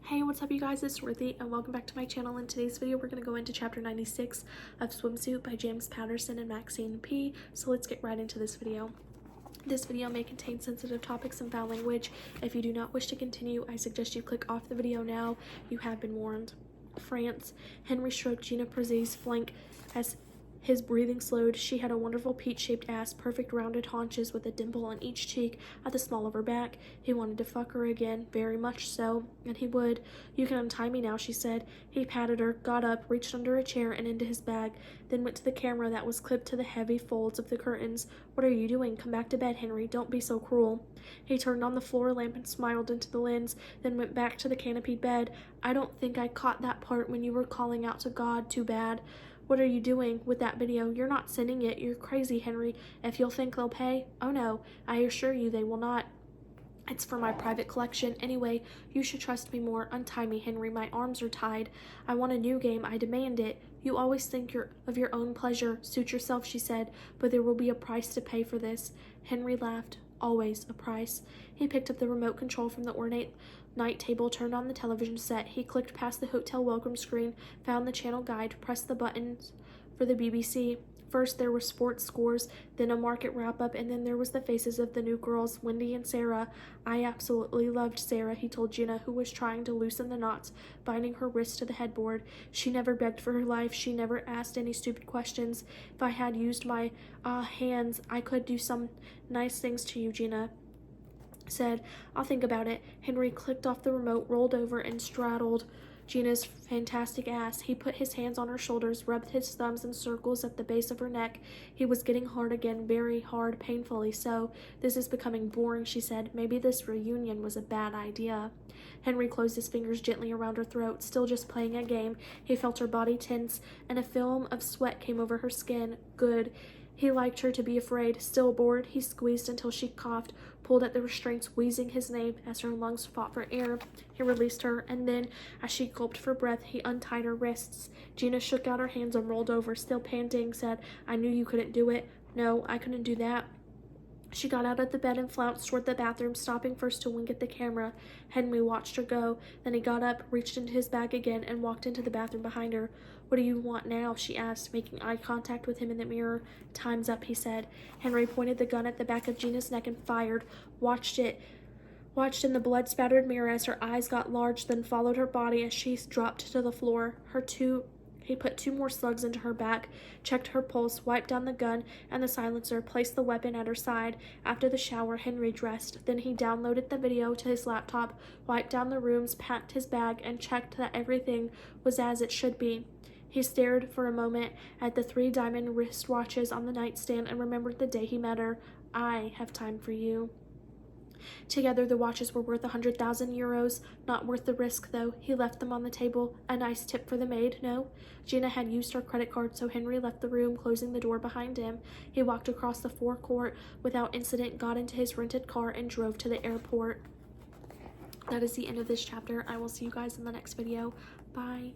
Hey, what's up you guys, it's Ruthie and welcome back to my channel. In today's video we're going to go into chapter 96 of Swimsuit by James Patterson and Maxine P. So let's get right into this video. This video may contain sensitive topics and foul language. If you do not wish to continue, I suggest you click off the video now. You have been warned. France. Henry stroked Gina Prezzi's flank as his breathing slowed. She had a wonderful peach-shaped ass, perfect rounded haunches with a dimple on each cheek at the small of her back. He wanted to fuck her again, very much so, and he would. "You can untie me now," she said. He patted her, got up, reached under a chair and into his bag, then went to the camera that was clipped to the heavy folds of the curtains. "What are you doing? Come back to bed, Henry. Don't be so cruel." He turned on the floor lamp and smiled into the lens, then went back to the canopied bed. "I don't think I caught that part when you were calling out to God. Too bad. What are you doing with that video? You're not sending it. You're crazy, Henry. If you'll think they'll pay." "Oh no, I assure you they will not. It's for my private collection. Anyway, you should trust me more. Untie me, Henry. My arms are tied. I want a new game. I demand it." "You always think of your own pleasure. Suit yourself," she said, "but there will be a price to pay for this." Henry laughed. "Always a price." He picked up the remote control from the ornate night table, turned on the television set. He clicked past the hotel welcome screen, found the channel guide, pressed the buttons for the BBC. First there were sports scores, then a market wrap-up, and then there was the faces of the new girls, Wendy and Sarah. "I absolutely loved Sarah," he told Gina, who was trying to loosen the knots binding her wrists to the headboard. "She never begged for her life. She never asked any stupid questions. If I had used my hands, I could do some nice things to you," Gina said. "I'll think about it." Henry clicked off the remote, rolled over, and straddled Gina's fantastic ass. He put his hands on her shoulders, rubbed his thumbs in circles at the base of her neck. He was getting hard again, very hard, painfully so. "This is becoming boring," she said. "Maybe this reunion was a bad idea." Henry closed his fingers gently around her throat, still just playing a game. He felt her body tense, and a film of sweat came over her skin. Good. He liked her to be afraid. Still bored, he squeezed until she coughed, pulled at the restraints, wheezing his name as her lungs fought for air. He released her, and then, as she gulped for breath, he untied her wrists. Gina shook out her hands and rolled over, still panting, said, "I knew you couldn't do it." "No, I couldn't do that." She got out of the bed and flounced toward the bathroom, stopping first to wink at the camera. Henry watched her go. Then he got up, reached into his bag again, and walked into the bathroom behind her. "What do you want now?" she asked, making eye contact with him in the mirror. "Time's up," he said. Henry pointed the gun at the back of Gina's neck and fired. Watched in the blood-spattered mirror as her eyes got large, then followed her body as she dropped to the floor. He put two more slugs into her back, checked her pulse, wiped down the gun and the silencer, placed the weapon at her side. After the shower, Henry dressed. Then he downloaded the video to his laptop, wiped down the rooms, packed his bag, and checked that everything was as it should be. He stared for a moment at the 3 diamond wristwatches on the nightstand and remembered the day he met her. "I have time for you." Together the watches were worth 100,000 euros. Not worth the risk, though. He left them on the table. "A nice tip for the maid, no?" Gina had used her credit card, so Henry left the room, closing the door behind him. He walked across the forecourt without incident, got into his rented car, and drove to the airport. That is the end of this chapter. I will see you guys in the next video. Bye.